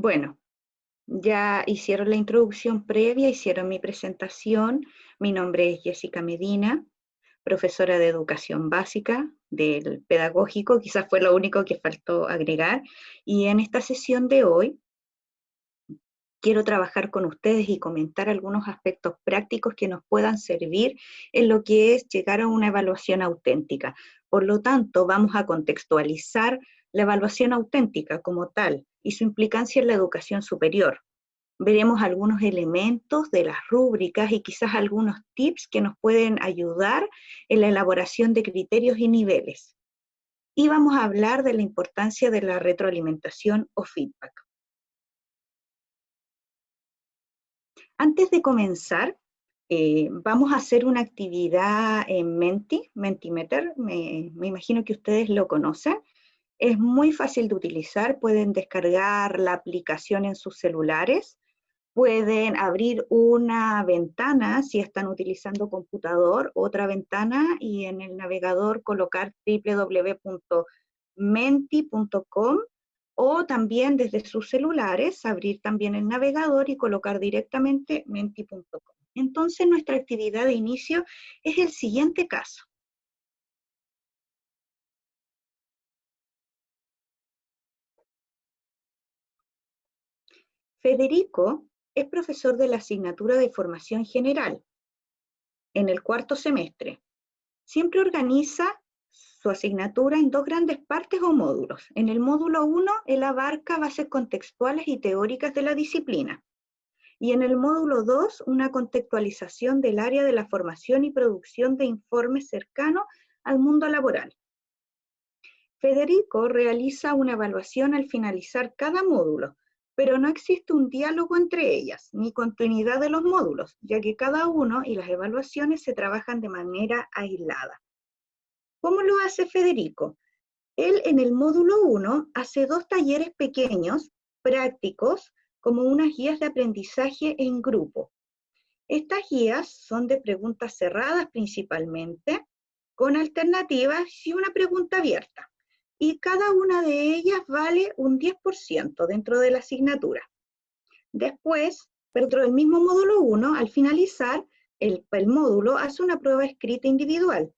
Bueno, ya hicieron la introducción previa, hicieron mi presentación. Mi nombre es Jessica Medina, profesora de educación básica del pedagógico, quizás fue lo único que faltó agregar. Y en esta sesión de hoy quiero trabajar con ustedes y comentar algunos aspectos prácticos que nos puedan servir en lo que es llegar a una evaluación auténtica. Por lo tanto, vamos a contextualizar la evaluación auténtica como tal y su implicancia en la educación superior. Veremos algunos elementos de las rúbricas y quizás algunos tips que nos pueden ayudar en la elaboración de criterios y niveles. Y vamos a hablar de la importancia de la retroalimentación o feedback. Antes de comenzar, vamos a hacer una actividad en Mentimeter, me imagino que ustedes lo conocen. Es muy fácil de utilizar, pueden descargar la aplicación en sus celulares, pueden abrir una ventana si están utilizando computador, otra ventana y en el navegador colocar www.menti.com o también desde sus celulares abrir también el navegador y colocar directamente menti.com. Entonces nuestra actividad de inicio es el siguiente caso. Federico es profesor de la asignatura de formación general en el cuarto semestre. Siempre organiza su asignatura en dos grandes partes o módulos. En el módulo 1, él abarca bases contextuales y teóricas de la disciplina. Y en el módulo 2, una contextualización del área de la formación y producción de informes cercanos al mundo laboral. Federico realiza una evaluación al finalizar cada módulo, pero no existe un diálogo entre ellas, ni continuidad de los módulos, ya que cada uno y las evaluaciones se trabajan de manera aislada. ¿Cómo lo hace Federico? Él en el módulo 1 hace 2 talleres pequeños, prácticos, como unas guías de aprendizaje en grupo. Estas guías son de preguntas cerradas principalmente, con alternativas y una pregunta abierta. Y cada una de ellas vale un 10% dentro de la asignatura. Después, dentro del mismo módulo 1, al finalizar, el módulo hace una prueba escrita individual,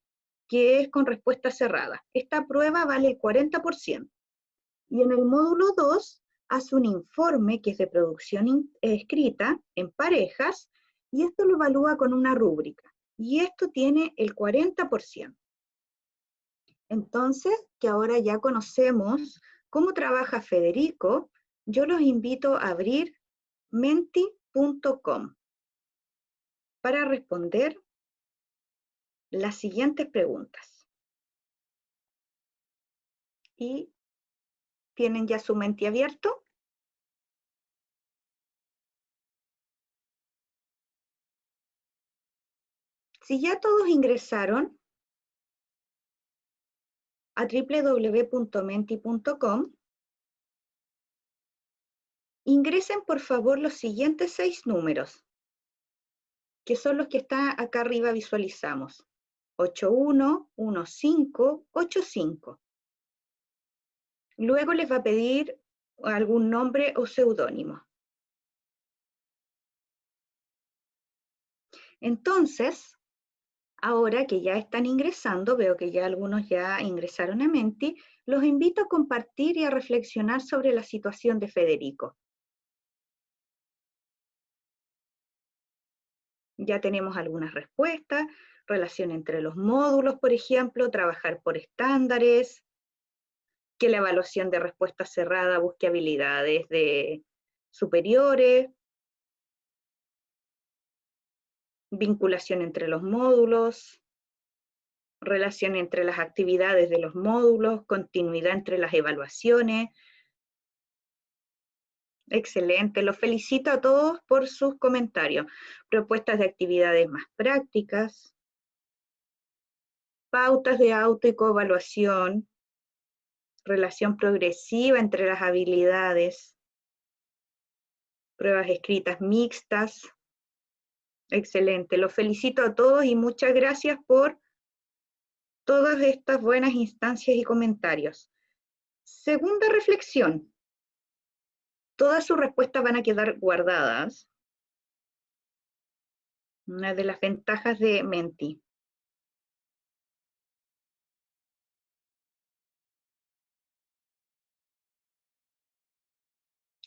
que es con respuesta cerrada. Esta prueba vale el 40%. Y en el módulo 2 hace un informe que es de producción escrita en parejas, y esto lo evalúa con una rúbrica. Y esto tiene el 40%. Entonces, que ahora ya conocemos cómo trabaja Federico, yo los invito a abrir menti.com para responder las siguientes preguntas. ¿Y tienen ya su Menti abierto? Si ya todos ingresaron a www.menti.com, ingresen por favor los siguientes 6 números, que son los que están acá arriba visualizamos. 811585. Luego les va a pedir algún nombre o seudónimo. Entonces, ahora que ya están ingresando, veo que ya algunos ya ingresaron a Menti, los invito a compartir y a reflexionar sobre la situación de Federico. Ya tenemos algunas respuestas, relación entre los módulos, por ejemplo, trabajar por estándares, que la evaluación de respuesta cerrada busque habilidades superiores, vinculación entre los módulos, relación entre las actividades de los módulos, continuidad entre las evaluaciones. Excelente, los felicito a todos por sus comentarios. Propuestas de actividades más prácticas, pautas de auto y coevaluación, relación progresiva entre las habilidades, pruebas escritas mixtas. Excelente, los felicito a todos y muchas gracias por todas estas buenas instancias y comentarios. Segunda reflexión. Todas sus respuestas van a quedar guardadas. Una de las ventajas de Menti.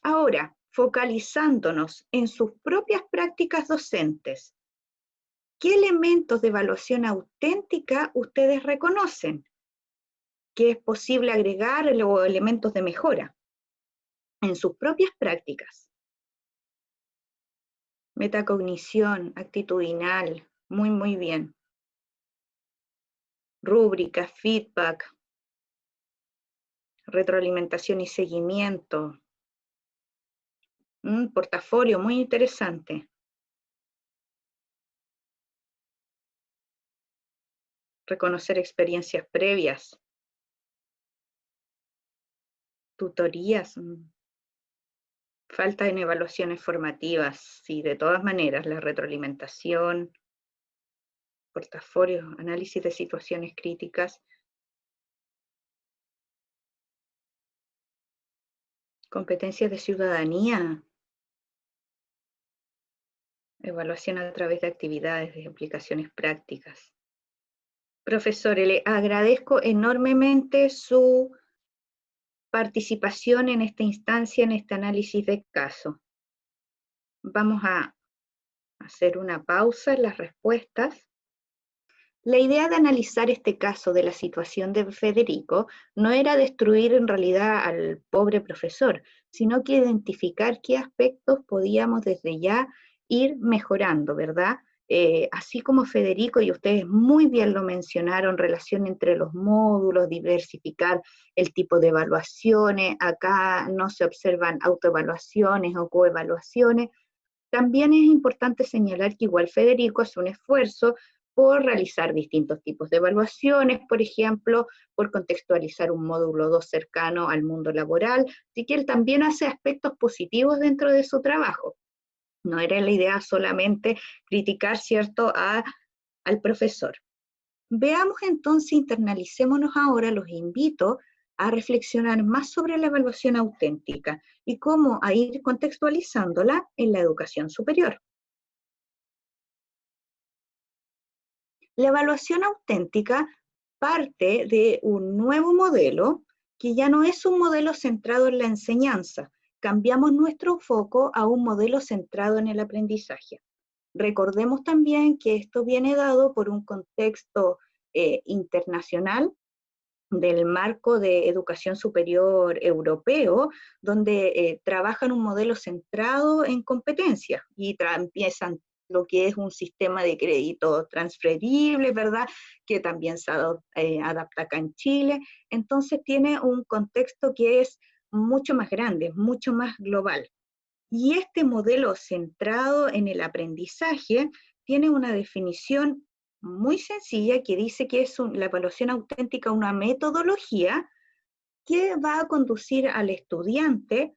Ahora, focalizándonos en sus propias prácticas docentes, ¿qué elementos de evaluación auténtica ustedes reconocen que es posible agregar o elementos de mejora en sus propias prácticas? Metacognición, actitudinal, muy bien. Rúbricas, feedback, retroalimentación y seguimiento. Un portafolio muy interesante. Reconocer experiencias previas. Tutorías. Falta en evaluaciones formativas. Sí, de todas maneras, la retroalimentación, portafolio, análisis de situaciones críticas. Competencias de ciudadanía. Evaluación a través de actividades, de aplicaciones prácticas. Profesor, le agradezco enormemente su participación en esta instancia, en este análisis de caso. Vamos a hacer una pausa en las respuestas. La idea de analizar este caso de la situación de Federico no era destruir en realidad al pobre profesor, sino que identificar qué aspectos podíamos desde ya ir mejorando, ¿verdad? Así como Federico, y ustedes muy bien lo mencionaron, relación entre los módulos, diversificar el tipo de evaluaciones, acá no se observan autoevaluaciones o coevaluaciones. También es importante señalar que igual Federico hace un esfuerzo por realizar distintos tipos de evaluaciones, por ejemplo, por contextualizar un módulo 2 cercano al mundo laboral, así que él también hace aspectos positivos dentro de su trabajo. No era la idea solamente criticar, ¿cierto?, al profesor. Veamos entonces, internalicémonos ahora, los invito a reflexionar más sobre la evaluación auténtica y cómo a ir contextualizándola en la educación superior. La evaluación auténtica parte de un nuevo modelo que ya no es un modelo centrado en la enseñanza. Cambiamos nuestro foco a un modelo centrado en el aprendizaje. Recordemos también que esto viene dado por un contexto internacional del marco de educación superior europeo, donde trabajan un modelo centrado en competencias y empiezan lo que es un sistema de crédito transferible, ¿verdad? Que también se adapta acá en Chile. Entonces tiene un contexto que es mucho más grande, mucho más global. Y este modelo centrado en el aprendizaje tiene una definición muy sencilla que dice que es la evaluación auténtica una metodología que va a conducir al estudiante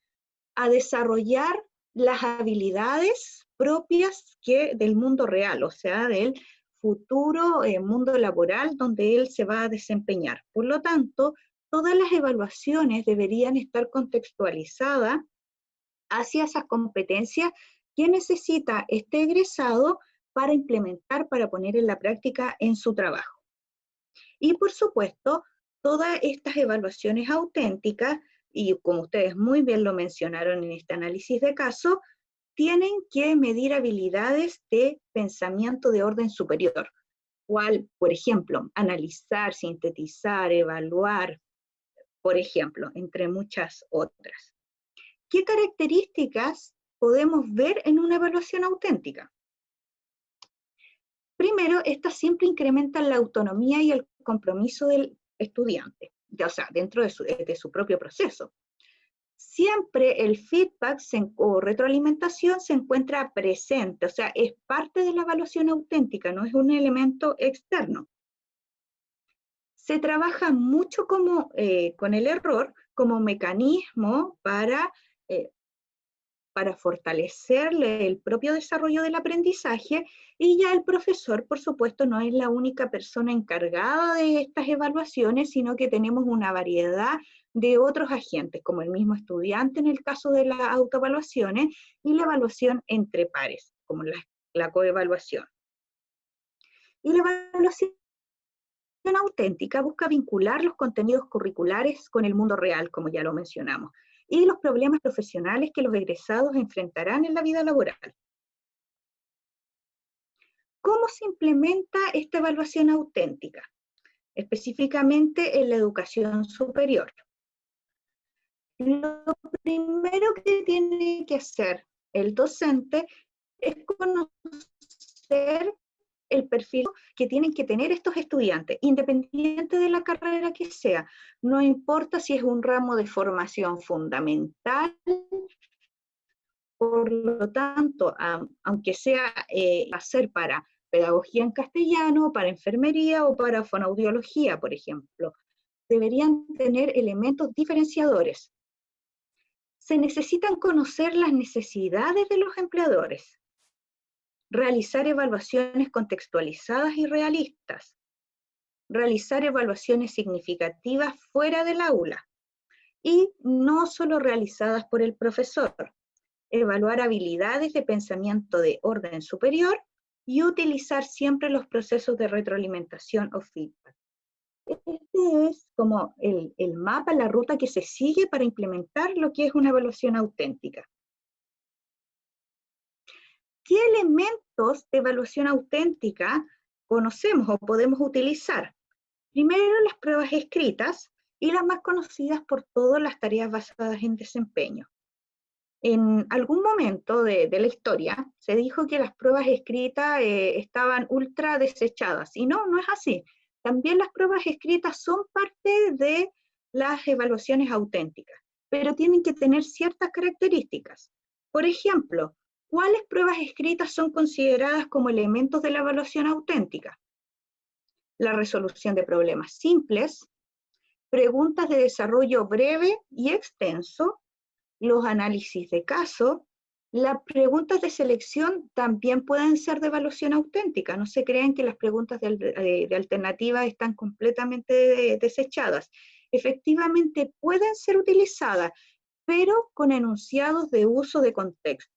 a desarrollar las habilidades propias del mundo real, o sea, del futuro mundo laboral donde él se va a desempeñar. Por lo tanto, todas las evaluaciones deberían estar contextualizadas hacia esas competencias que necesita este egresado para implementar, para poner en la práctica en su trabajo. Y por supuesto, todas estas evaluaciones auténticas, y como ustedes muy bien lo mencionaron en este análisis de caso, tienen que medir habilidades de pensamiento de orden superior, cual, por ejemplo, analizar, sintetizar, evaluar, por ejemplo, entre muchas otras. ¿Qué características podemos ver en una evaluación auténtica? Primero, estas siempre incrementan la autonomía y el compromiso del estudiante, o sea, dentro de su propio proceso. Siempre el feedback o retroalimentación se encuentra presente, o sea, es parte de la evaluación auténtica, no es un elemento externo. Se trabaja mucho con el error como mecanismo para para fortalecerle el propio desarrollo del aprendizaje, y ya el profesor, por supuesto, no es la única persona encargada de estas evaluaciones, sino que tenemos una variedad de otros agentes, como el mismo estudiante en el caso de las autoevaluaciones, y la evaluación entre pares, como la coevaluación. Y la evaluación auténtica busca vincular los contenidos curriculares con el mundo real, como ya lo mencionamos, y los problemas profesionales que los egresados enfrentarán en la vida laboral. ¿Cómo se implementa esta evaluación auténtica? Específicamente en la educación superior. Lo primero que tiene que hacer el docente es conocer el perfil que tienen que tener estos estudiantes, independiente de la carrera que sea. No importa si es un ramo de formación fundamental, por lo tanto, aunque sea hacer para pedagogía en castellano, para enfermería o para fonoaudiología, por ejemplo, deberían tener elementos diferenciadores. Se necesitan conocer las necesidades de los empleadores, realizar evaluaciones contextualizadas y realistas, realizar evaluaciones significativas fuera del aula y no solo realizadas por el profesor, evaluar habilidades de pensamiento de orden superior y utilizar siempre los procesos de retroalimentación o feedback. Este es como el mapa, la ruta que se sigue para implementar lo que es una evaluación auténtica. ¿Qué elementos de evaluación auténtica conocemos o podemos utilizar? Primero, las pruebas escritas y las más conocidas por todas las tareas basadas en desempeño. En algún momento de la historia se dijo que las pruebas escritas estaban ultra desechadas, y no es así. También las pruebas escritas son parte de las evaluaciones auténticas, pero tienen que tener ciertas características. Por ejemplo, ¿cuáles pruebas escritas son consideradas como elementos de la evaluación auténtica? La resolución de problemas simples, preguntas de desarrollo breve y extenso, los análisis de caso. Las preguntas de selección también pueden ser de evaluación auténtica. No se crean que las preguntas de alternativa están completamente desechadas. Efectivamente pueden ser utilizadas, pero con enunciados de uso de contexto.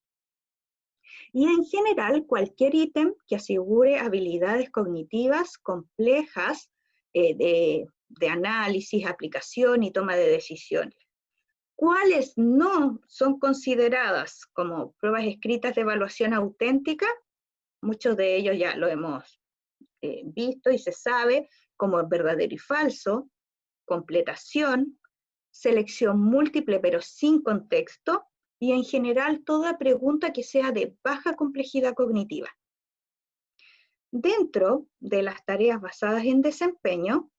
Y en general, cualquier ítem que asegure habilidades cognitivas complejas de análisis, aplicación y toma de decisiones. ¿Cuáles no son consideradas como pruebas escritas de evaluación auténtica? Muchos de ellos ya lo hemos visto y se sabe, como verdadero y falso, completación, selección múltiple pero sin contexto, y en general toda pregunta que sea de baja complejidad cognitiva. Dentro de las tareas basadas en desempeño,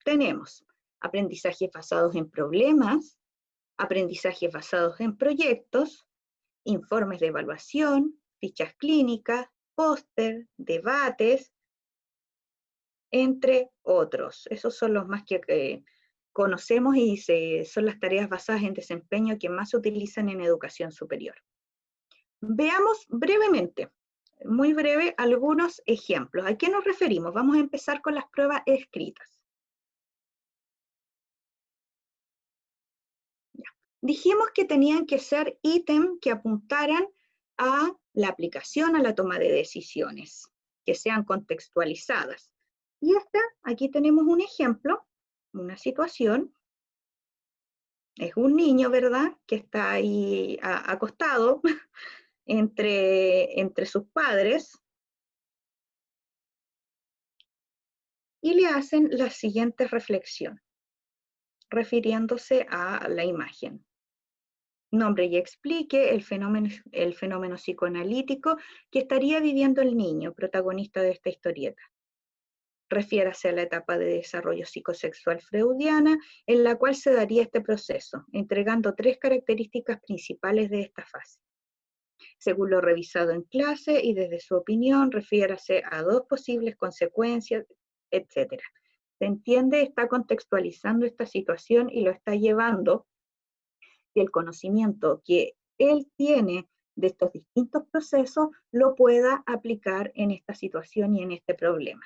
tenemos aprendizajes basados en problemas, aprendizajes basados en proyectos, informes de evaluación, fichas clínicas, póster, debates, entre otros. Esos son los más que conocemos y son las tareas basadas en desempeño que más se utilizan en educación superior. Veamos brevemente, muy breve, algunos ejemplos. ¿A qué nos referimos? Vamos a empezar con las pruebas escritas. Dijimos que tenían que ser ítems que apuntaran a la aplicación, a la toma de decisiones, que sean contextualizadas. Y aquí tenemos un ejemplo, una situación. Es un niño, ¿verdad?, que está ahí acostado entre sus padres, y le hacen la siguiente reflexión, refiriéndose a la imagen. Nombre y explique el fenómeno psicoanalítico que estaría viviendo el niño, protagonista de esta historieta. Refiérase a la etapa de desarrollo psicosexual freudiana en la cual se daría este proceso, entregando 3 características principales de esta fase. Según lo revisado en clase y desde su opinión, refiérase a 2 posibles consecuencias, etc. ¿Se entiende? Está contextualizando esta situación y lo está llevando, y el conocimiento que él tiene de estos distintos procesos lo pueda aplicar en esta situación y en este problema.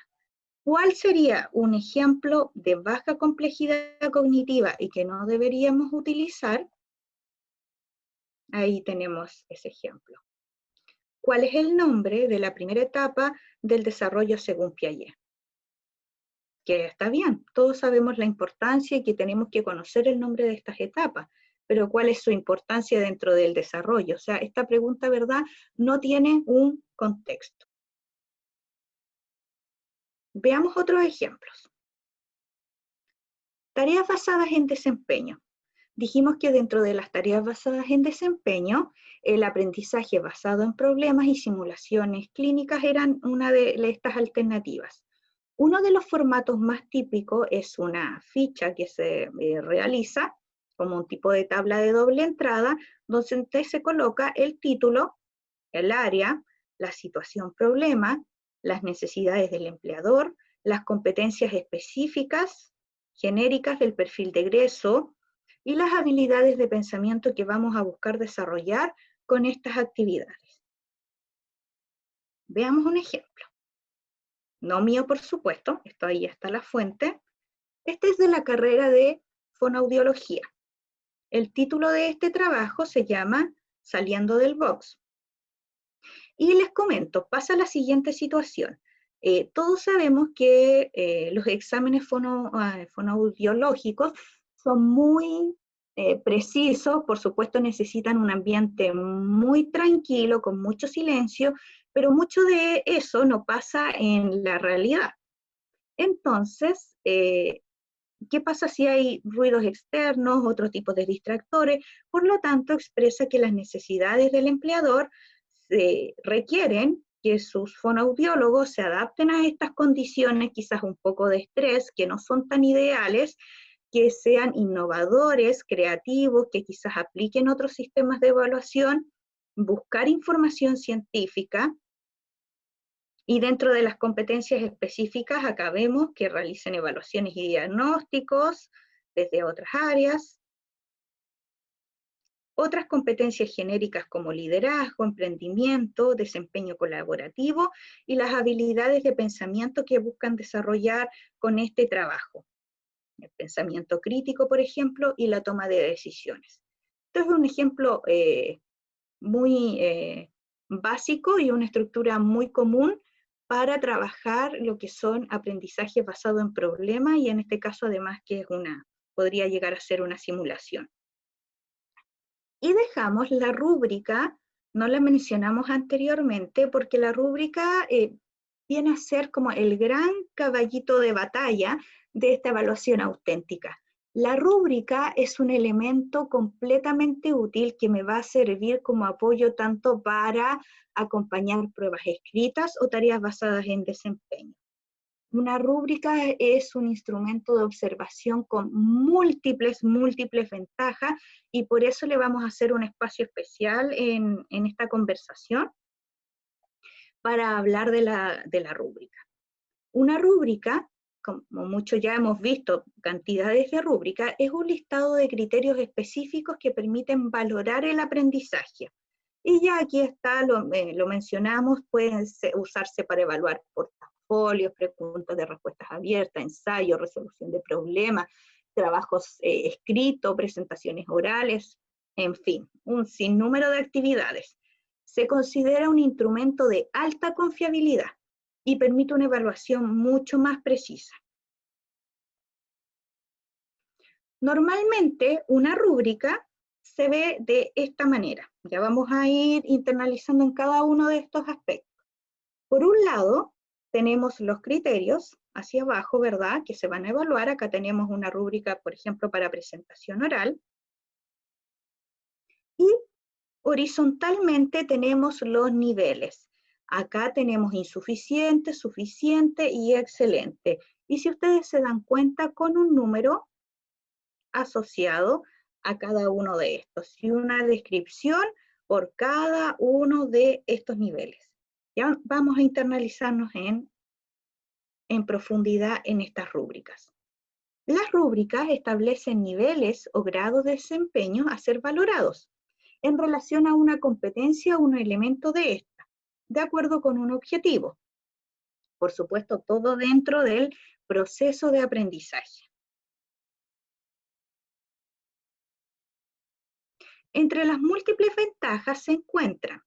¿Cuál sería un ejemplo de baja complejidad cognitiva y que no deberíamos utilizar? Ahí tenemos ese ejemplo. ¿Cuál es el nombre de la primera etapa del desarrollo según Piaget? Que está bien, todos sabemos la importancia y que tenemos que conocer el nombre de estas etapas, pero ¿cuál es su importancia dentro del desarrollo? O sea, esta pregunta, ¿verdad?, no tiene un contexto. Veamos otros ejemplos. Tareas basadas en desempeño. Dijimos que dentro de las tareas basadas en desempeño, el aprendizaje basado en problemas y simulaciones clínicas eran una de estas alternativas. Uno de los formatos más típicos es una ficha que se realiza como un tipo de tabla de doble entrada, donde se coloca el título, el área, la situación problema, las necesidades del empleador, las competencias específicas, genéricas del perfil de egreso y las habilidades de pensamiento que vamos a buscar desarrollar con estas actividades. Veamos un ejemplo. No mío, por supuesto, esto ahí está la fuente. Este es de la carrera de fonoaudiología. El título de este trabajo se llama Saliendo del box. Y les comento, pasa la siguiente situación. Todos sabemos que los exámenes fonoaudiológicos son muy precisos, por supuesto necesitan un ambiente muy tranquilo, con mucho silencio, pero mucho de eso no pasa en la realidad. Entonces, ¿qué pasa si hay ruidos externos, otro tipo de distractores? Por lo tanto, expresa que las necesidades del empleador requieren que sus fonoaudiólogos se adapten a estas condiciones, quizás un poco de estrés, que no son tan ideales, que sean innovadores, creativos, que quizás apliquen otros sistemas de evaluación, buscar información científica, y dentro de las competencias específicas, acá vemos que realicen evaluaciones y diagnósticos desde otras áreas. Otras competencias genéricas como liderazgo, emprendimiento, desempeño colaborativo y las habilidades de pensamiento que buscan desarrollar con este trabajo. El pensamiento crítico, por ejemplo, y la toma de decisiones. Esto es un ejemplo muy básico y una estructura muy común para trabajar lo que son aprendizajes basados en problemas y en este caso además que es podría llegar a ser una simulación. Y dejamos la rúbrica, no la mencionamos anteriormente porque la rúbrica viene a ser como el gran caballito de batalla de esta evaluación auténtica. La rúbrica es un elemento completamente útil que me va a servir como apoyo tanto para acompañar pruebas escritas o tareas basadas en desempeño. Una rúbrica es un instrumento de observación con múltiples ventajas y por eso le vamos a hacer un espacio especial en esta conversación para hablar de la rúbrica. Una rúbrica, como muchos ya hemos visto, cantidades de rúbricas, es un listado de criterios específicos que permiten valorar el aprendizaje. Y ya aquí está, lo mencionamos, pueden usarse para evaluar portafolios, preguntas de respuestas abiertas, ensayos, resolución de problemas, trabajos escritos, presentaciones orales, en fin, un sinnúmero de actividades. Se considera un instrumento de alta confiabilidad y permite una evaluación mucho más precisa. Normalmente, una rúbrica se ve de esta manera. Ya vamos a ir internalizando en cada uno de estos aspectos. Por un lado, tenemos los criterios hacia abajo, ¿verdad?, que se van a evaluar. Acá tenemos una rúbrica, por ejemplo, para presentación oral. Y horizontalmente tenemos los niveles. Acá tenemos insuficiente, suficiente y excelente. Y si ustedes se dan cuenta, con un número asociado a cada uno de estos y una descripción por cada uno de estos niveles. Ya vamos a internalizarnos en en profundidad en estas rúbricas. Las rúbricas establecen niveles o grados de desempeño a ser valorados en relación a una competencia o un elemento de esta, de acuerdo con un objetivo. Por supuesto, todo dentro del proceso de aprendizaje. Entre las múltiples ventajas se encuentran: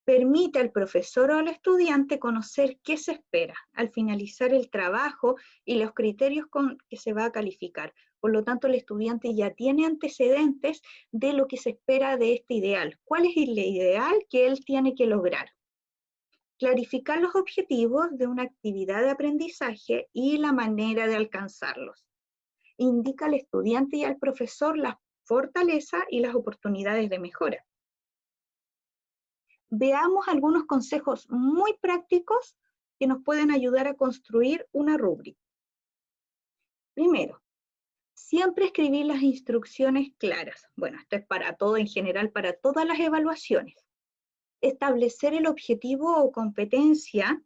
permite al profesor o al estudiante conocer qué se espera al finalizar el trabajo y los criterios con que se va a calificar. Por lo tanto, el estudiante ya tiene antecedentes de lo que se espera de este ideal. ¿Cuál es el ideal que él tiene que lograr? Clarificar los objetivos de una actividad de aprendizaje y la manera de alcanzarlos. Indica al estudiante y al profesor las fortalezas y las oportunidades de mejora. Veamos algunos consejos muy prácticos que nos pueden ayudar a construir una rúbrica. Primero, siempre escribir las instrucciones claras. Bueno, esto es para todo en general, para todas las evaluaciones. Establecer el objetivo o competencia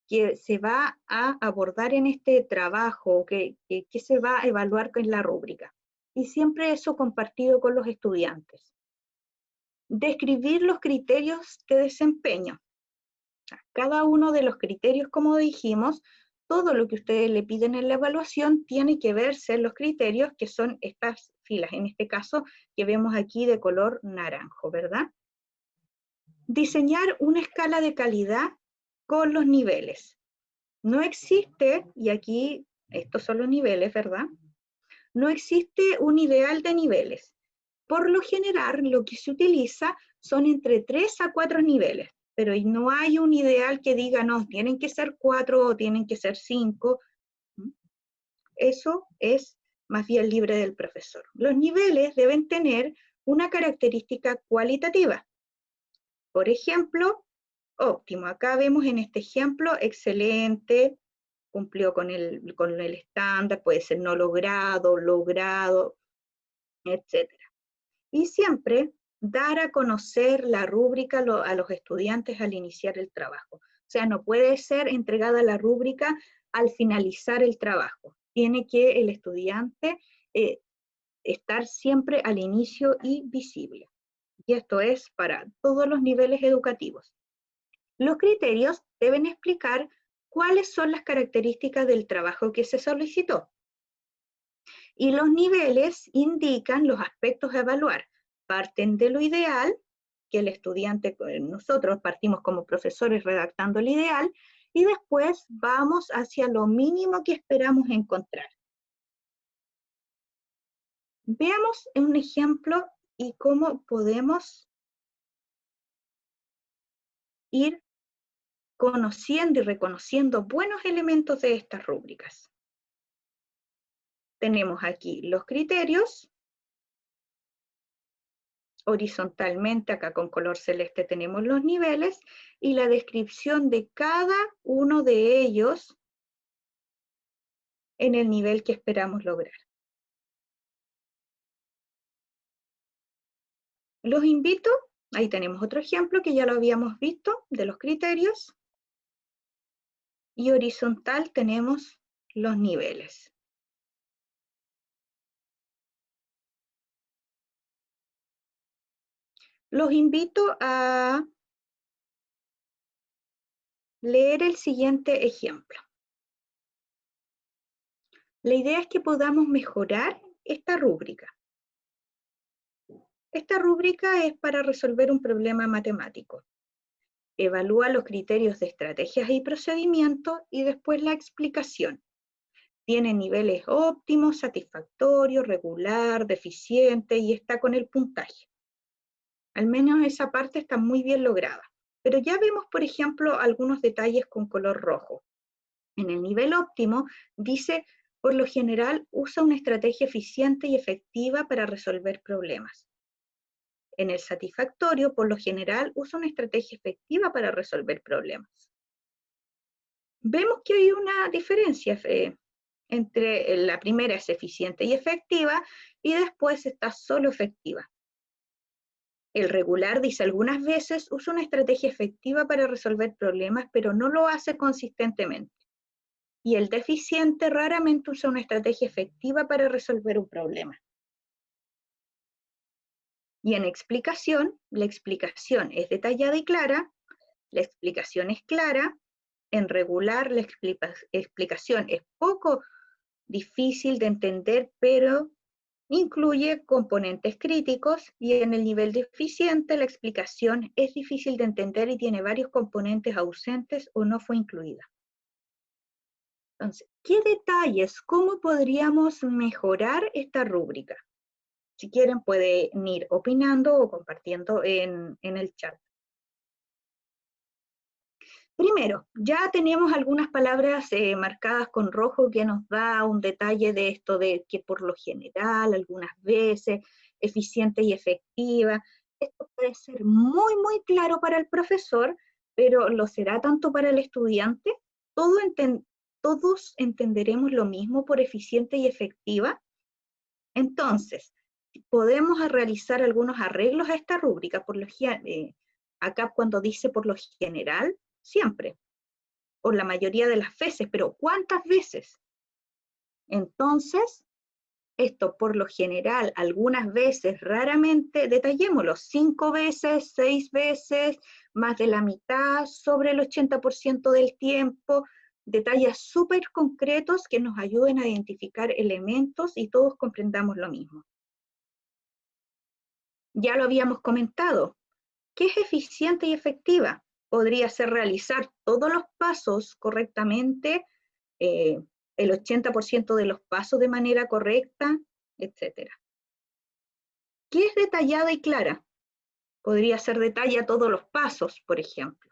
que se va a abordar en este trabajo, que se va a evaluar con la rúbrica. Y siempre eso compartido con los estudiantes. Describir los criterios de desempeño. Cada uno de los criterios, como dijimos, todo lo que ustedes le piden en la evaluación tiene que verse en los criterios, que son estas filas, en este caso que vemos aquí de color naranjo, ¿verdad? Diseñar una escala de calidad con los niveles. No existe, y aquí estos son los niveles, ¿verdad? No existe un ideal de niveles. Por lo general, lo que se utiliza son entre 3 a 4 niveles, pero no hay un ideal que diga, no, tienen que ser 4 o tienen que ser 5. Eso es más bien libre del profesor. Los niveles deben tener una característica cualitativa. Por ejemplo, óptimo. Acá vemos en este ejemplo, excelente, cumplió con el estándar, puede ser no logrado, logrado, etc. Y siempre dar a conocer la rúbrica a los estudiantes al iniciar el trabajo. O sea, no puede ser entregada la rúbrica al finalizar el trabajo. Tiene que el estudiante estar siempre al inicio y visible. Y esto es para todos los niveles educativos. Los criterios deben explicar cuáles son las características del trabajo que se solicitó. Y los niveles indican los aspectos a evaluar. Parten de lo ideal, que el estudiante, nosotros partimos como profesores redactando el ideal, y después vamos hacia lo mínimo que esperamos encontrar. Veamos un ejemplo y cómo podemos ir conociendo y reconociendo buenos elementos de estas rúbricas. Tenemos aquí los criterios. Horizontalmente, acá con color celeste tenemos los niveles y la descripción de cada uno de ellos en el nivel que esperamos lograr. Los invito, ahí tenemos otro ejemplo que ya lo habíamos visto, de los criterios. Y horizontal tenemos los niveles. Los invito a leer el siguiente ejemplo. La idea es que podamos mejorar esta rúbrica. Esta rúbrica es para resolver un problema matemático. Evalúa los criterios de estrategias y procedimientos y después la explicación. Tiene niveles óptimos, satisfactorio, regular, deficiente y está con el puntaje. Al menos esa parte está muy bien lograda. Pero ya vemos, por ejemplo, algunos detalles con color rojo. En el nivel óptimo dice, por lo general, usa una estrategia eficiente y efectiva para resolver problemas. En el satisfactorio, por lo general, usa una estrategia efectiva para resolver problemas. Vemos que hay una diferencia entre la primera es eficiente y efectiva y después está solo efectiva. El regular dice algunas veces usa una estrategia efectiva para resolver problemas, pero no lo hace consistentemente. y el deficiente raramente usa una estrategia efectiva para resolver un problema. Y en explicación, la explicación es detallada y clara, la explicación es clara, en regular la explicación es poco difícil de entender, pero incluye componentes críticos, y en el nivel deficiente la explicación es difícil de entender y tiene varios componentes ausentes o no fue incluida. Entonces, ¿qué detalles, cómo podríamos mejorar esta rúbrica? Si quieren pueden ir opinando o compartiendo en el chat. Primero, ya tenemos algunas palabras marcadas con rojo que nos da un detalle de esto de que por lo general, algunas veces, eficiente y efectiva. Esto puede ser muy, muy claro para el profesor, pero ¿lo será tanto para el estudiante? ¿Todos entenderemos lo mismo por eficiente y efectiva? Entonces, podemos realizar algunos arreglos a esta rúbrica. Acá cuando dice por lo general, siempre, o la mayoría de las veces, pero ¿cuántas veces? Entonces, esto por lo general, algunas veces, raramente, detallémoslo, 5 veces, 6 veces, más de la mitad, sobre el 80% del tiempo, detalles súper concretos que nos ayuden a identificar elementos y todos comprendamos lo mismo. Ya lo habíamos comentado. ¿Qué es eficiente y efectiva? Podría ser realizar todos los pasos correctamente, el 80% de los pasos de manera correcta, etc. ¿Qué es detallada y clara? Podría ser detalla todos los pasos, por ejemplo.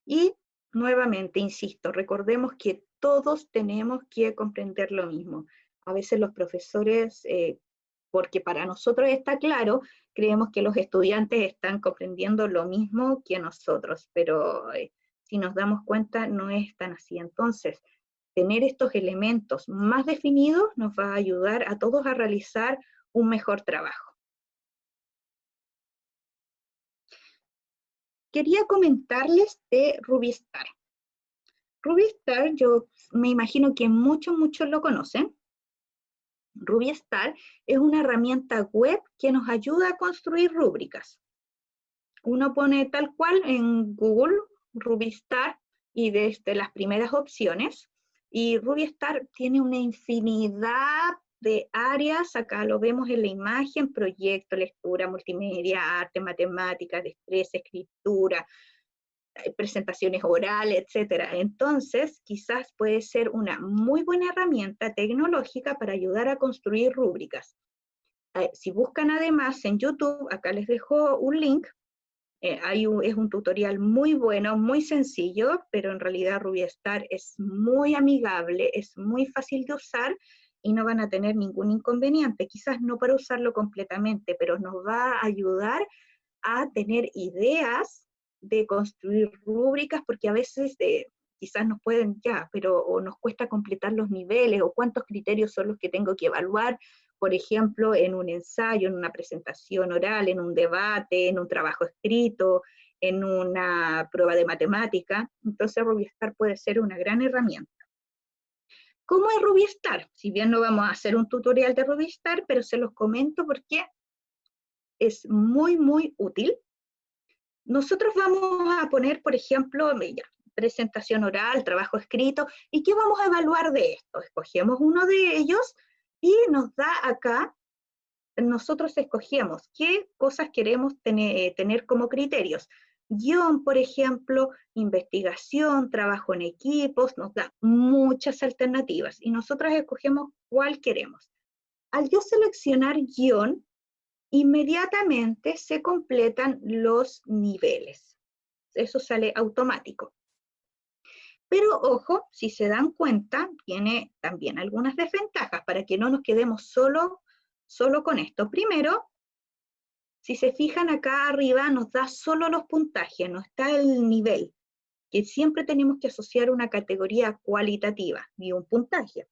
Y nuevamente, insisto, recordemos que todos tenemos que comprender lo mismo. A veces los profesores, porque para nosotros está claro, creemos que los estudiantes están comprendiendo lo mismo que nosotros, pero si nos damos cuenta no es tan así. Entonces, tener estos elementos más definidos nos va a ayudar a todos a realizar un mejor trabajo. Quería comentarles de Rubistar. Rubistar, yo me imagino que muchos lo conocen. Rubistar es una herramienta web que nos ayuda a construir rúbricas. Uno pone tal cual en Google Rubistar y desde las primeras opciones, y Rubistar tiene una infinidad de áreas. Acá lo vemos en la imagen: proyecto, lectura, multimedia, arte, matemáticas, destreza, escritura, presentaciones orales, etcétera. Entonces, quizás puede ser una muy buena herramienta tecnológica para ayudar a construir rúbricas. Si buscan además en YouTube, acá les dejo un link, es un tutorial muy bueno, muy sencillo, pero en realidad Rubistar es muy amigable, es muy fácil de usar y no van a tener ningún inconveniente. Quizás no para usarlo completamente, pero nos va a ayudar a tener ideas de construir rúbricas, porque a veces quizás nos pueden o nos cuesta completar los niveles, o cuántos criterios son los que tengo que evaluar, por ejemplo, en un ensayo, en una presentación oral, en un debate, en un trabajo escrito, en una prueba de matemática. Entonces Rubistar puede ser una gran herramienta. ¿Cómo es Rubistar? Si bien no vamos a hacer un tutorial de Rubistar, pero se los comento porque es muy, muy útil. Nosotros vamos a poner, por ejemplo, presentación oral, trabajo escrito, ¿y qué vamos a evaluar de esto? Escogemos uno de ellos y nos da acá, nosotros escogemos qué cosas queremos tener como criterios. Guión, por ejemplo, investigación, trabajo en equipos, nos da muchas alternativas y nosotros escogemos cuál queremos. Al yo seleccionar guión, inmediatamente se completan los niveles. Eso sale automático. Pero ojo, si se dan cuenta, tiene también algunas desventajas para que no nos quedemos solo con esto. Primero, si se fijan acá arriba, nos da solo los puntajes, no está el nivel, que siempre tenemos que asociar una categoría cualitativa y un puntaje.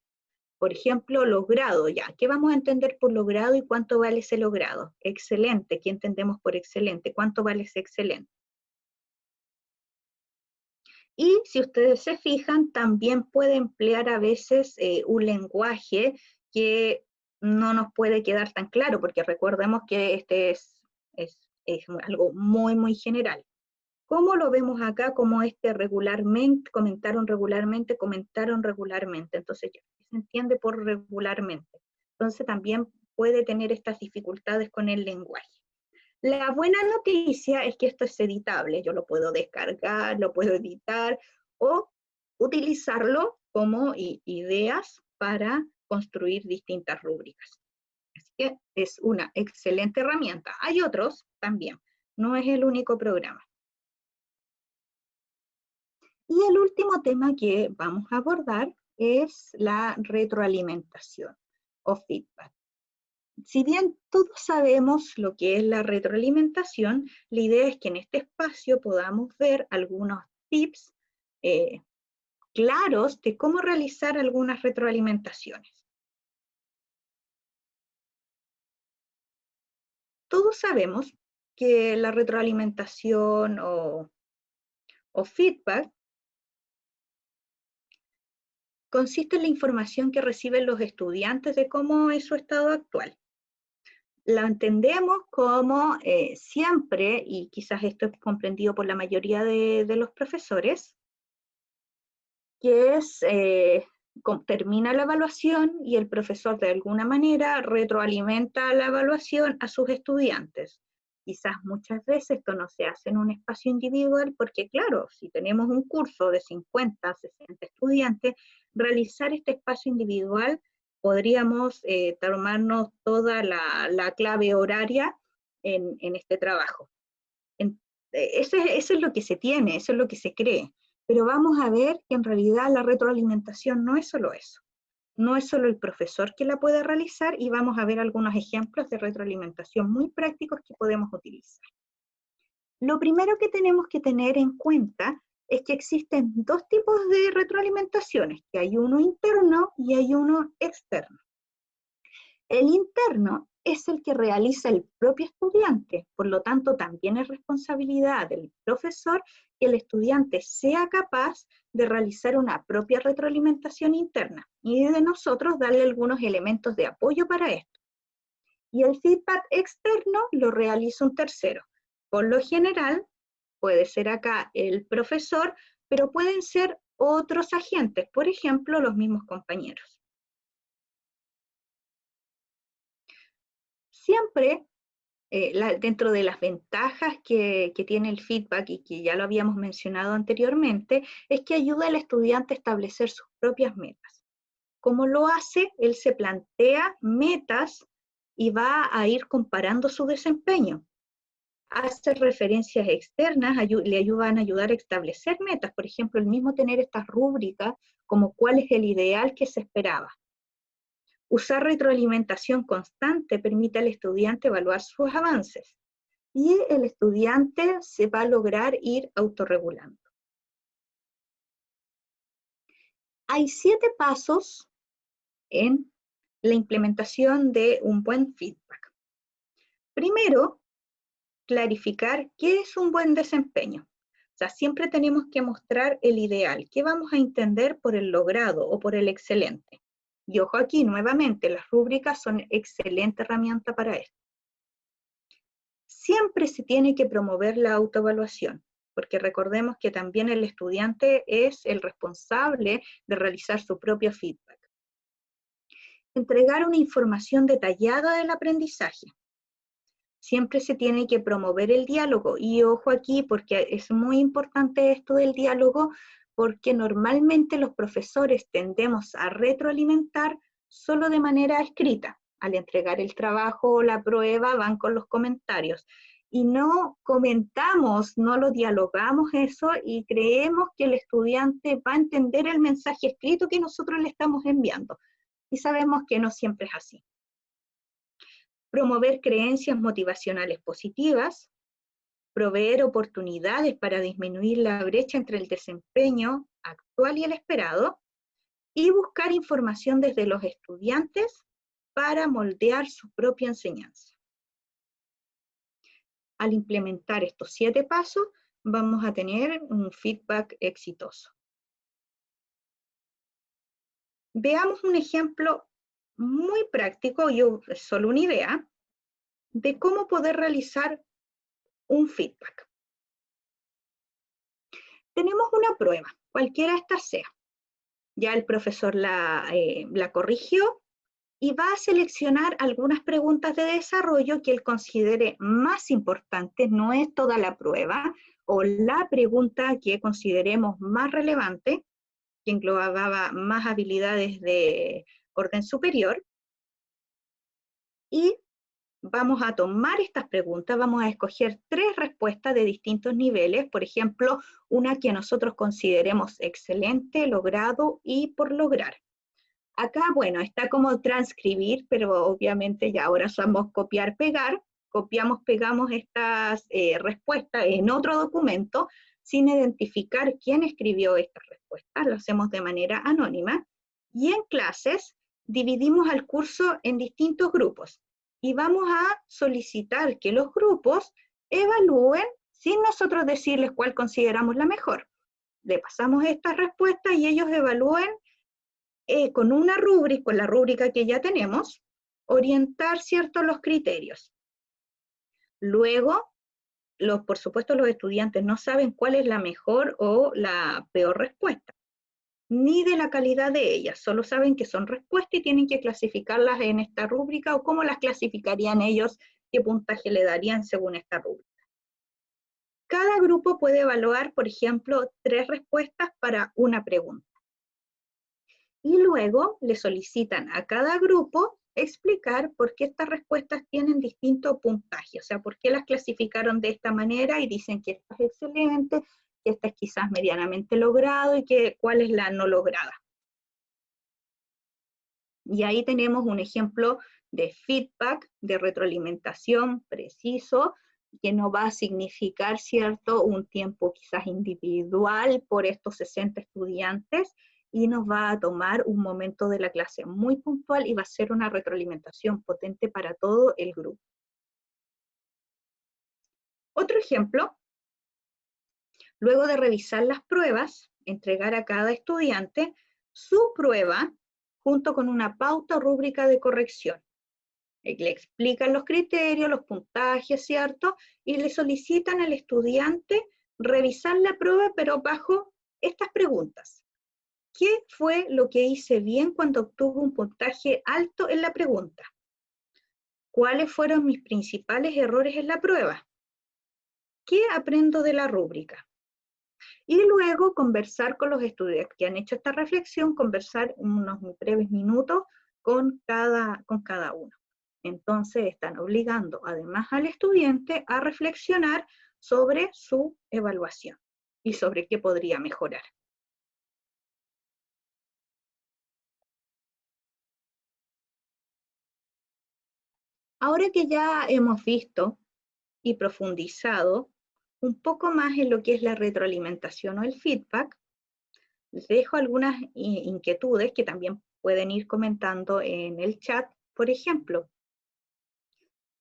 Por ejemplo, logrado, ya. ¿Qué vamos a entender por logrado y cuánto vale ese logrado? Excelente, ¿qué entendemos por excelente? ¿Cuánto vale ese excelente? Y si ustedes se fijan, también puede emplear a veces un lenguaje que no nos puede quedar tan claro, porque recordemos que este es algo muy, muy general. ¿Cómo lo vemos acá? Como regularmente, comentaron regularmente. Entonces, ya se entiende por regularmente. Entonces, también puede tener estas dificultades con el lenguaje. La buena noticia es que esto es editable. Yo lo puedo descargar, lo puedo editar o utilizarlo como ideas para construir distintas rúbricas. Así que es una excelente herramienta. Hay otros también. No es el único programa. Y el último tema que vamos a abordar es la retroalimentación o feedback. Si bien todos sabemos lo que es la retroalimentación, la idea es que en este espacio podamos ver algunos tips claros de cómo realizar algunas retroalimentaciones. Todos sabemos que la retroalimentación o feedback consiste en la información que reciben los estudiantes de cómo es su estado actual. La entendemos como siempre, y quizás esto es comprendido por la mayoría de los profesores, que es, termina la evaluación y el profesor de alguna manera retroalimenta la evaluación a sus estudiantes. Quizás muchas veces esto no se hace en un espacio individual porque claro, si tenemos un curso de 50, 60 estudiantes, realizar este espacio individual podríamos tomarnos toda la clave horaria en este trabajo. Eso es lo que se tiene, eso es lo que se cree. Pero vamos a ver que en realidad la retroalimentación no es solo eso. No es solo el profesor que la puede realizar y vamos a ver algunos ejemplos de retroalimentación muy prácticos que podemos utilizar. Lo primero que tenemos que tener en cuenta es que existen dos tipos de retroalimentaciones, que hay uno interno y hay uno externo. El interno es el que realiza el propio estudiante, por lo tanto también es responsabilidad del profesor que el estudiante sea capaz de realizar una propia retroalimentación interna y de nosotros darle algunos elementos de apoyo para esto. Y el feedback externo lo realiza un tercero. Por lo general, puede ser acá el profesor, pero pueden ser otros agentes, por ejemplo, los mismos compañeros. Siempre dentro de las ventajas que tiene el feedback y que ya lo habíamos mencionado anteriormente, es que ayuda al estudiante a establecer sus propias metas. ¿Cómo lo hace? Él se plantea metas y va a ir comparando su desempeño. Hace referencias externas, le ayudan a ayudar a establecer metas, por ejemplo, el mismo tener estas rúbricas como cuál es el ideal que se esperaba. Usar retroalimentación constante permite al estudiante evaluar sus avances y el estudiante se va a lograr ir autorregulando. Hay 7 pasos en la implementación de un buen feedback. Primero, clarificar qué es un buen desempeño. O sea, siempre tenemos que mostrar el ideal, qué vamos a entender por el logrado o por el excelente. Y ojo aquí, nuevamente, las rúbricas son excelente herramienta para esto. Siempre se tiene que promover la autoevaluación, porque recordemos que también el estudiante es el responsable de realizar su propio feedback. Entregar una información detallada del aprendizaje. Siempre se tiene que promover el diálogo, y ojo aquí, porque es muy importante esto del diálogo, porque normalmente los profesores tendemos a retroalimentar solo de manera escrita. Al entregar el trabajo o la prueba van con los comentarios y no comentamos, no lo dialogamos eso y creemos que el estudiante va a entender el mensaje escrito que nosotros le estamos enviando. Y sabemos que no siempre es así. Promover creencias motivacionales positivas, proveer oportunidades para disminuir la brecha entre el desempeño actual y el esperado, y buscar información desde los estudiantes para moldear su propia enseñanza. Al implementar estos 7 pasos, vamos a tener un feedback exitoso. Veamos un ejemplo muy práctico, solo una idea, de cómo poder realizar un feedback. Tenemos una prueba, cualquiera esta sea. Ya el profesor la corrigió y va a seleccionar algunas preguntas de desarrollo que él considere más importantes, no es toda la prueba, o la pregunta que consideremos más relevante, que englobaba más habilidades de orden superior, y vamos a tomar estas preguntas, vamos a escoger 3 respuestas de distintos niveles, por ejemplo, una que nosotros consideremos excelente, logrado y por lograr. Acá, bueno, está como transcribir, pero obviamente ya ahora usamos copiar, pegar, copiamos, pegamos estas respuestas en otro documento sin identificar quién escribió estas respuestas, lo hacemos de manera anónima, y en clases dividimos al curso en distintos grupos y vamos a solicitar que los grupos evalúen sin nosotros decirles cuál consideramos la mejor. Le pasamos estas respuestas y ellos evalúen con una rúbrica, con la rúbrica que ya tenemos, orientar ciertos los criterios. Luego, por supuesto, los estudiantes no saben cuál es la mejor o la peor respuesta, ni de la calidad de ellas, solo saben que son respuestas y tienen que clasificarlas en esta rúbrica o cómo las clasificarían ellos, qué puntaje le darían según esta rúbrica. Cada grupo puede evaluar, por ejemplo, 3 respuestas para una pregunta. Y luego le solicitan a cada grupo explicar por qué estas respuestas tienen distinto puntaje, o sea, por qué las clasificaron de esta manera y dicen que esta es excelente, que esta es quizás medianamente logrado y que cuál es la no lograda. Y ahí tenemos un ejemplo de feedback, de retroalimentación preciso, que no va a significar, ¿cierto?, un tiempo quizás individual por estos 60 estudiantes, y nos va a tomar un momento de la clase muy puntual y va a ser una retroalimentación potente para todo el grupo. Otro ejemplo, luego de revisar las pruebas, entregar a cada estudiante su prueba junto con una pauta o rúbrica de corrección. Le explican los criterios, los puntajes, ¿cierto? Y le solicitan al estudiante revisar la prueba, pero bajo estas preguntas. ¿Qué fue lo que hice bien cuando obtuve un puntaje alto en la pregunta? ¿Cuáles fueron mis principales errores en la prueba? ¿Qué aprendo de la rúbrica? Y luego conversar con los estudiantes que han hecho esta reflexión, conversar unos breves minutos con cada uno. Entonces están obligando además al estudiante a reflexionar sobre su evaluación y sobre qué podría mejorar. Ahora que ya hemos visto y profundizado un poco más en lo que es la retroalimentación o el feedback, les dejo algunas inquietudes que también pueden ir comentando en el chat. Por ejemplo,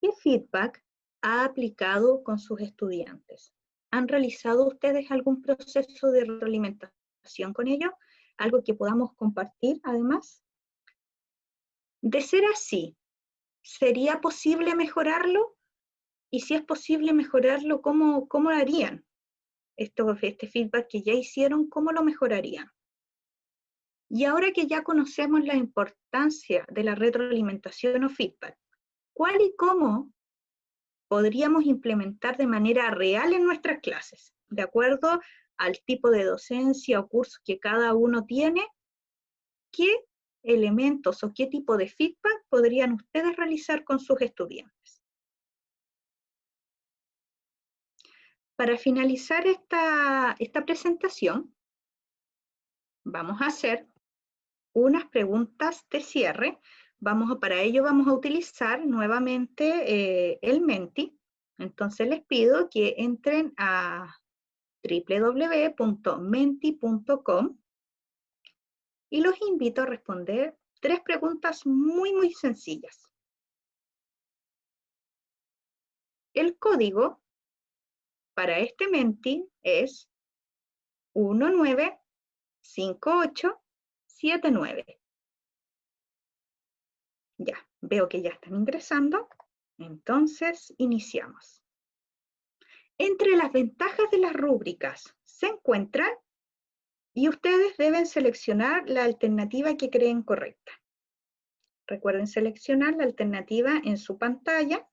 ¿qué feedback ha aplicado con sus estudiantes? ¿Han realizado ustedes algún proceso de retroalimentación con ellos? ¿Algo que podamos compartir además? De ser así, ¿sería posible mejorarlo? Y si es posible mejorarlo, ¿cómo lo harían? Este feedback que ya hicieron, ¿cómo lo mejorarían? Y ahora que ya conocemos la importancia de la retroalimentación o feedback, ¿cuál y cómo podríamos implementar de manera real en nuestras clases? De acuerdo al tipo de docencia o curso que cada uno tiene, ¿qué elementos o qué tipo de feedback podrían ustedes realizar con sus estudiantes? Para finalizar esta presentación, vamos a hacer unas preguntas de cierre. Para ello vamos a utilizar nuevamente el Menti. Entonces les pido que entren a www.menti.com y los invito a responder 3 preguntas muy sencillas. El código para este Menti es 195879. Ya, veo que ya están ingresando. Entonces, iniciamos. Entre las ventajas de las rúbricas se encuentran, y ustedes deben seleccionar la alternativa que creen correcta. Recuerden seleccionar la alternativa en su pantalla.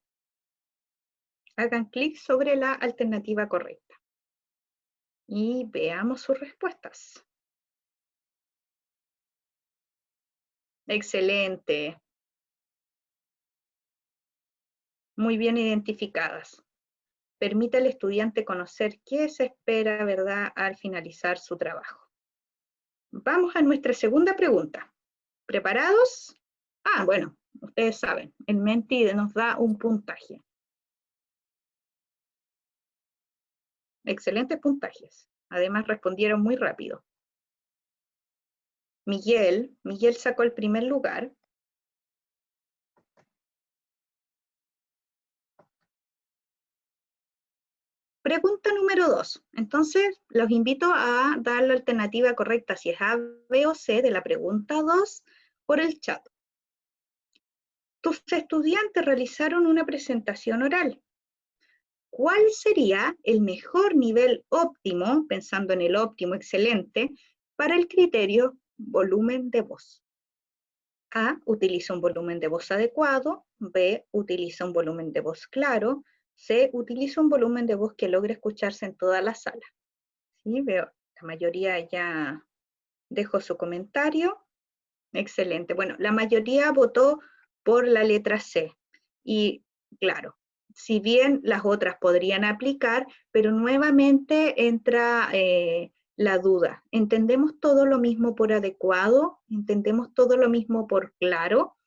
Hagan clic sobre la alternativa correcta. Y veamos sus respuestas. Excelente. Muy bien identificadas. Permite al estudiante conocer qué se espera, ¿verdad?, al finalizar su trabajo. Vamos a nuestra segunda pregunta. ¿Preparados? Bueno, ustedes saben, el Menti nos da un puntaje. Excelentes puntajes. Además, respondieron muy rápido. Miguel sacó el primer lugar. Pregunta número 2. Entonces, los invito a dar la alternativa correcta, si es A, B o C, de la pregunta 2 por el chat. Tus estudiantes realizaron una presentación oral. ¿Cuál sería el mejor nivel óptimo, pensando en el óptimo excelente, para el criterio volumen de voz? A, utiliza un volumen de voz adecuado. B, utiliza un volumen de voz claro. C, utiliza un volumen de voz que logre escucharse en toda la sala. ¿Sí? Veo, la mayoría ya dejó su comentario. Excelente. Bueno, la mayoría votó por la letra C. Y claro, si bien las otras podrían aplicar, pero nuevamente entra la duda. ¿Entendemos todo lo mismo por adecuado? ¿Entendemos todo lo mismo por claro?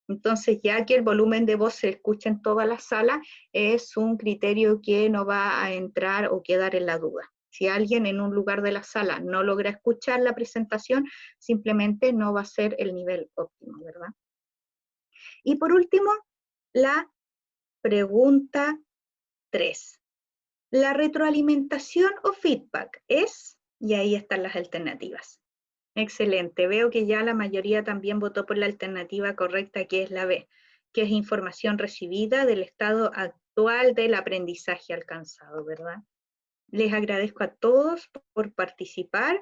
Entonces, ya que el volumen de voz se escucha en toda la sala, es un criterio que no va a entrar o quedar en la duda. Si alguien en un lugar de la sala no logra escuchar la presentación, simplemente no va a ser el nivel óptimo, ¿verdad? Y por último, la pregunta 3. La retroalimentación o feedback es, y ahí están las alternativas. Excelente, veo que ya la mayoría también votó por la alternativa correcta, que es la B, que es información recibida del estado actual del aprendizaje alcanzado, ¿verdad? Les agradezco a todos por participar.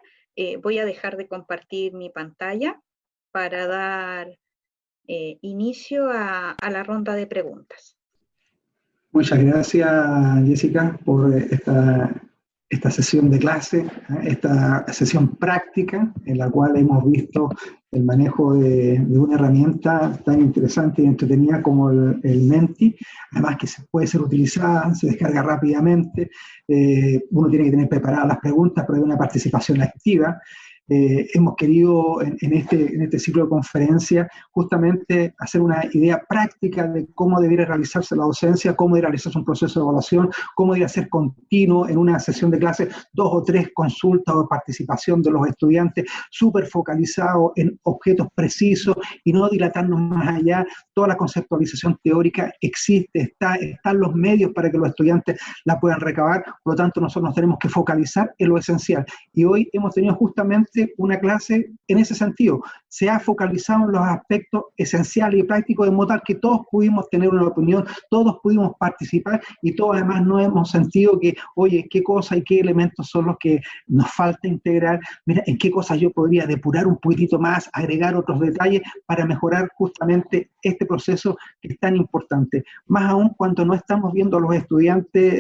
Voy a dejar de compartir mi pantalla para dar inicio a la ronda de preguntas. Muchas gracias, Jessica, por esta sesión de clase, esta sesión práctica en la cual hemos visto el manejo de una herramienta tan interesante y entretenida como el Menti, además que puede ser utilizada, se descarga rápidamente, uno tiene que tener preparadas las preguntas, pero hay una participación activa. Hemos querido en este ciclo de conferencia justamente hacer una idea práctica de cómo debería realizarse la docencia, cómo debería realizarse un proceso de evaluación, cómo debería ser continuo en una sesión de clase, 2 o 3 consultas o participación de los estudiantes, súper focalizado en objetos precisos y no dilatarnos más allá. Toda la conceptualización teórica existe, están los medios para que los estudiantes la puedan recabar, por lo tanto nosotros nos tenemos que focalizar en lo esencial. Y hoy hemos tenido justamente una clase en ese sentido. Se ha focalizado en los aspectos esenciales y prácticos de modo tal que todos pudimos tener una opinión, todos pudimos participar y todos además no hemos sentido que, oye, qué cosas y qué elementos son los que nos falta integrar, mira, en qué cosas yo podría depurar un poquitito más, agregar otros detalles para mejorar justamente este proceso que es tan importante. Más aún cuando no estamos viendo a los estudiantes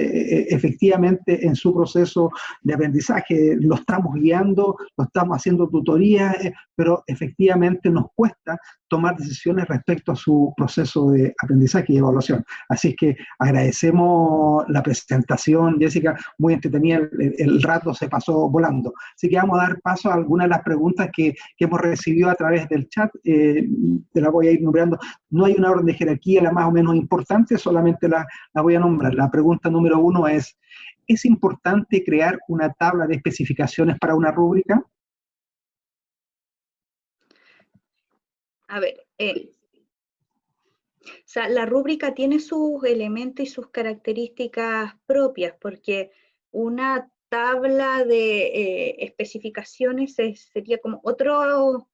efectivamente en su proceso de aprendizaje, lo estamos guiando, lo estamos haciendo tutorías, pero efectivamente nos cuesta tomar decisiones respecto a su proceso de aprendizaje y evaluación. Así es que agradecemos la presentación, Jessica, muy entretenida, el rato se pasó volando. Así que vamos a dar paso a algunas de las preguntas que hemos recibido a través del chat, te la voy a ir nombrando. No hay una orden de jerarquía, la más o menos importante, solamente la voy a nombrar. La pregunta número 1 ¿es importante crear una tabla de especificaciones para una rúbrica? A ver, o sea, la rúbrica tiene sus elementos y sus características propias, porque una tabla de especificaciones sería como otro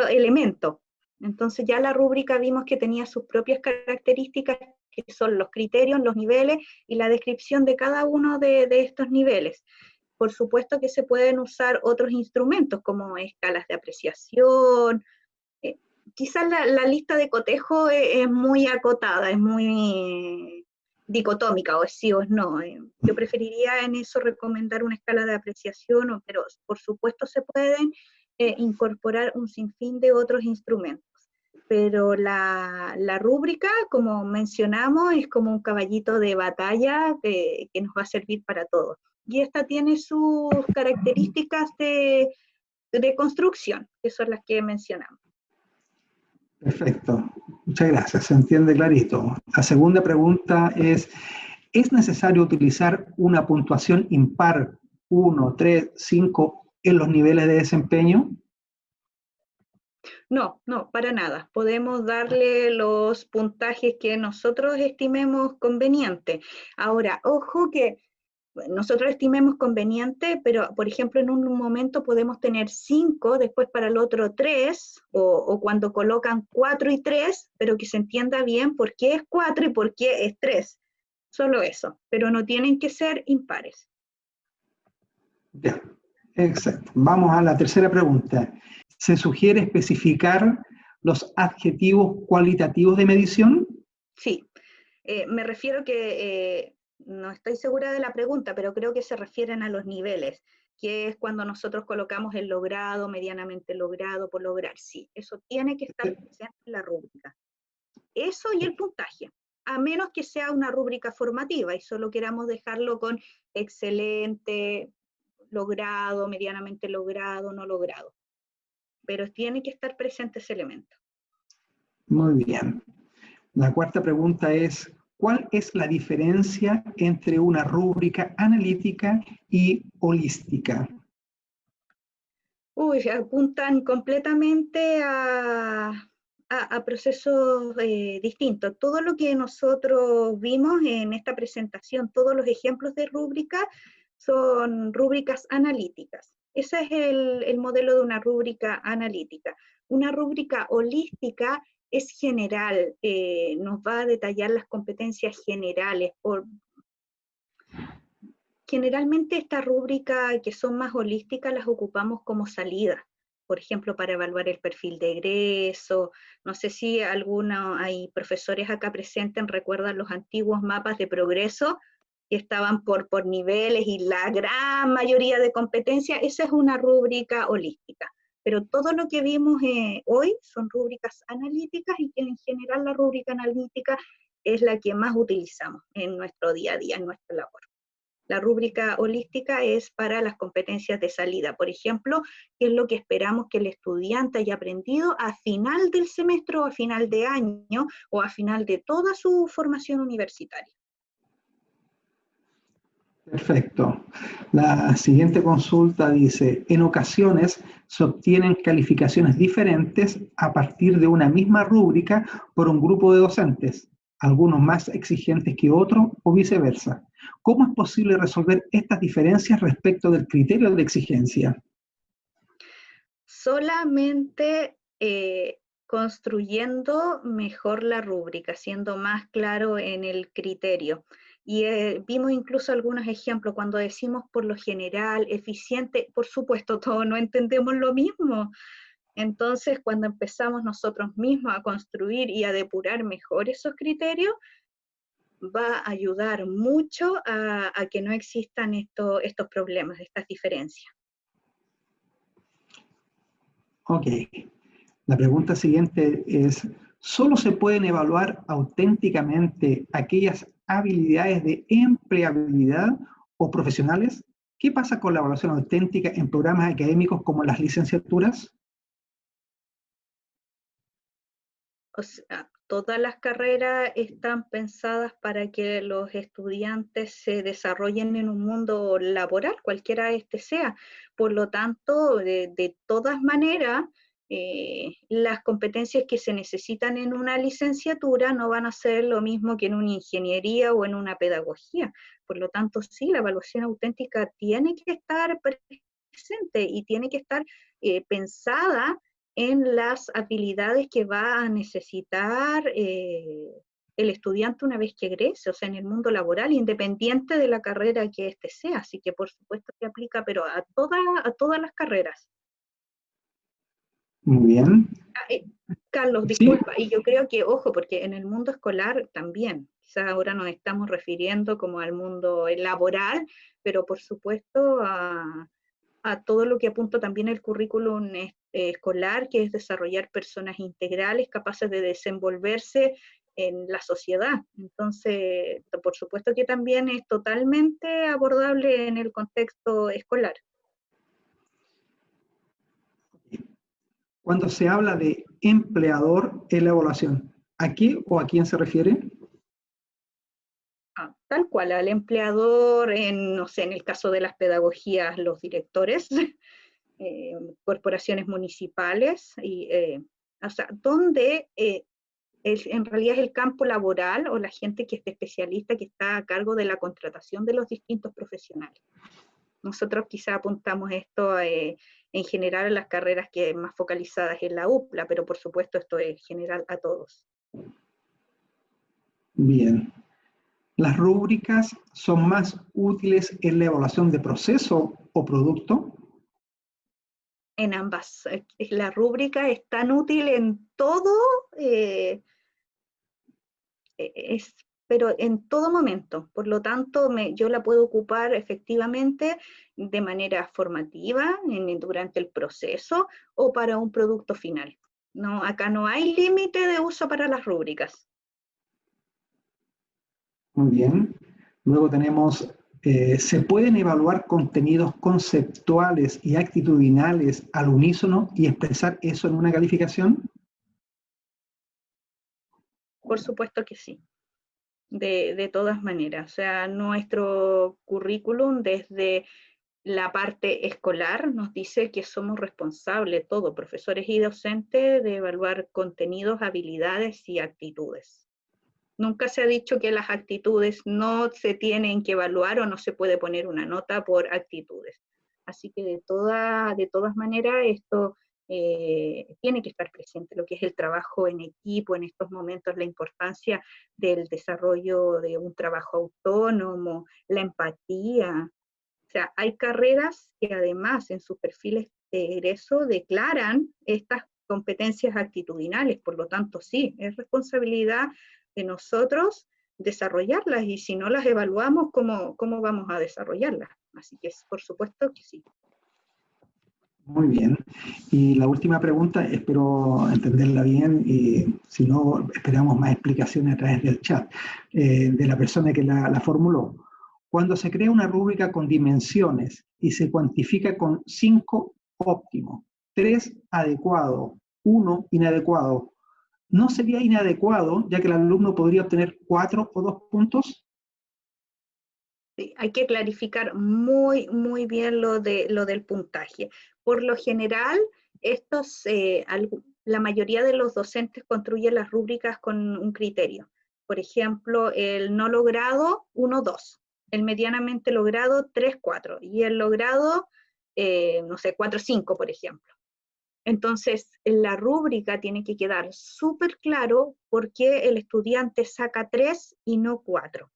elemento. Entonces ya la rúbrica vimos que tenía sus propias características, que son los criterios, los niveles y la descripción de cada uno de estos niveles. Por supuesto que se pueden usar otros instrumentos como escalas de apreciación. Quizás la lista de cotejo es muy acotada, es muy dicotómica, o es sí o es no. Yo preferiría en eso recomendar una escala de apreciación, pero por supuesto se pueden incorporar un sinfín de otros instrumentos. Pero la rúbrica, como mencionamos, es como un caballito de batalla que nos va a servir para todo. Y esta tiene sus características de construcción, que son las que mencionamos. Perfecto, muchas gracias, se entiende clarito. La segunda pregunta ¿es necesario utilizar una puntuación impar 1, 3, 5 en los niveles de desempeño? No, no, para nada. Podemos darle los puntajes que nosotros estimemos conveniente. Ahora, ojo que nosotros estimemos conveniente, pero por ejemplo en un momento podemos tener 5, después para el otro 3, o cuando colocan 4 y 3, pero que se entienda bien por qué es 4 y por qué es 3. Solo eso, pero no tienen que ser impares. Ya, exacto. Vamos a la tercera pregunta. ¿Se sugiere especificar los adjetivos cualitativos de medición? Sí, me refiero que, no estoy segura de la pregunta, pero creo que se refieren a los niveles, que es cuando nosotros colocamos el logrado, medianamente logrado, por lograr. Sí, eso tiene que estar presente en la rúbrica. Eso y el puntaje, a menos que sea una rúbrica formativa y solo queramos dejarlo con excelente, logrado, medianamente logrado, no logrado. Pero tiene que estar presente ese elemento. Muy bien. La cuarta pregunta es, ¿cuál es la diferencia entre una rúbrica analítica y holística? Uy, apuntan completamente a procesos distintos. Todo lo que nosotros vimos en esta presentación, todos los ejemplos de rúbrica, son rúbricas analíticas. Ese es el modelo de una rúbrica analítica. Una rúbrica holística es general, nos va a detallar las competencias generales. Generalmente estas rúbricas que son más holísticas las ocupamos como salida, por ejemplo, para evaluar el perfil de egreso. No sé si hay profesores acá presentes recuerdan los antiguos mapas de progreso que estaban por niveles y la gran mayoría de competencias. Esa es una rúbrica holística. Pero todo lo que vimos hoy son rúbricas analíticas y que en general la rúbrica analítica es la que más utilizamos en nuestro día a día, en nuestra labor. La rúbrica holística es para las competencias de salida. Por ejemplo, ¿qué es lo que esperamos que el estudiante haya aprendido a final del semestre o a final de año o a final de toda su formación universitaria? Perfecto. La siguiente consulta dice, en ocasiones se obtienen calificaciones diferentes a partir de una misma rúbrica por un grupo de docentes, algunos más exigentes que otros o viceversa. ¿Cómo es posible resolver estas diferencias respecto del criterio de exigencia? Solamente construyendo mejor la rúbrica, siendo más claro en el criterio. Y vimos incluso algunos ejemplos cuando decimos por lo general, eficiente, por supuesto, todos no entendemos lo mismo. Entonces, cuando empezamos nosotros mismos a construir y a depurar mejor esos criterios, va a ayudar mucho a que no existan estos problemas, estas diferencias. Ok. La pregunta siguiente es, ¿solo se pueden evaluar auténticamente aquellas habilidades de empleabilidad o profesionales? ¿Qué pasa con la evaluación auténtica en programas académicos como las licenciaturas? O sea, todas las carreras están pensadas para que los estudiantes se desarrollen en un mundo laboral, cualquiera este sea. Por lo tanto, de todas maneras, las competencias que se necesitan en una licenciatura no van a ser lo mismo que en una ingeniería o en una pedagogía. Por lo tanto, sí, la evaluación auténtica tiene que estar presente y tiene que estar pensada en las habilidades que va a necesitar el estudiante una vez que egrese, o sea, en el mundo laboral, independiente de la carrera que éste sea. Así que por supuesto que aplica, pero a todas las carreras. Muy bien. Carlos, Sí, disculpa, y yo creo que, ojo, porque en el mundo escolar también, quizás ahora nos estamos refiriendo como al mundo laboral, pero por supuesto a todo lo que apunta también el currículum escolar, que es desarrollar personas integrales capaces de desenvolverse en la sociedad. Entonces, por supuesto que también es totalmente abordable en el contexto escolar. cuando se habla de empleador en la evaluación, ¿a qué o a quién se refiere? Tal cual, al empleador, no sé, en el caso de las pedagogías, los directores, corporaciones municipales, o sea, donde en realidad es el campo laboral o la gente que es especialista que está a cargo de la contratación de los distintos profesionales. Nosotros quizá apuntamos esto en general a las carreras que más focalizadas en la UPLA, pero por supuesto esto es general a todos. Bien. ¿Las rúbricas son más útiles en la evaluación de proceso o producto? En ambas. La rúbrica es tan útil en todo, pero en todo momento. Por lo tanto, yo la puedo ocupar efectivamente de manera formativa durante el proceso o para un producto final. No, acá no hay límite de uso para las rúbricas. Muy bien. Luego tenemos, ¿se pueden evaluar contenidos conceptuales y actitudinales al unísono y expresar eso en una calificación? Por supuesto que sí. De todas maneras. O sea, nuestro currículum desde la parte escolar nos dice que somos responsables, todos, profesores y docentes, de evaluar contenidos, habilidades y actitudes. Nunca se ha dicho que las actitudes no se tienen que evaluar o no se puede poner una nota por actitudes. Así que de todas maneras esto tiene que estar presente, lo que es el trabajo en equipo en estos momentos, la importancia del desarrollo de un trabajo autónomo, la empatía. O sea, hay carreras que además en sus perfiles de egreso declaran estas competencias actitudinales, por lo tanto sí, es responsabilidad de nosotros desarrollarlas y si no las evaluamos, ¿cómo vamos a desarrollarlas? Así que por supuesto que sí. Muy bien. Y la última pregunta, espero entenderla bien y si no, esperamos más explicaciones a través del chat de la persona que la formuló. Cuando se crea una rúbrica con dimensiones y se cuantifica con 5 óptimo, 3 adecuado, 1 inadecuado, ¿no sería inadecuado ya que el alumno podría obtener 4 o 2 puntos? Sí, hay que clarificar muy bien lo del puntaje. Por lo general, la mayoría de los docentes construyen las rúbricas con un criterio. Por ejemplo, el no logrado, 1, 2. El medianamente logrado, 3, 4. Y el logrado, no sé, 4, 5, por ejemplo. Entonces, en la rúbrica tiene que quedar súper claro por qué el estudiante saca 3 y no 4.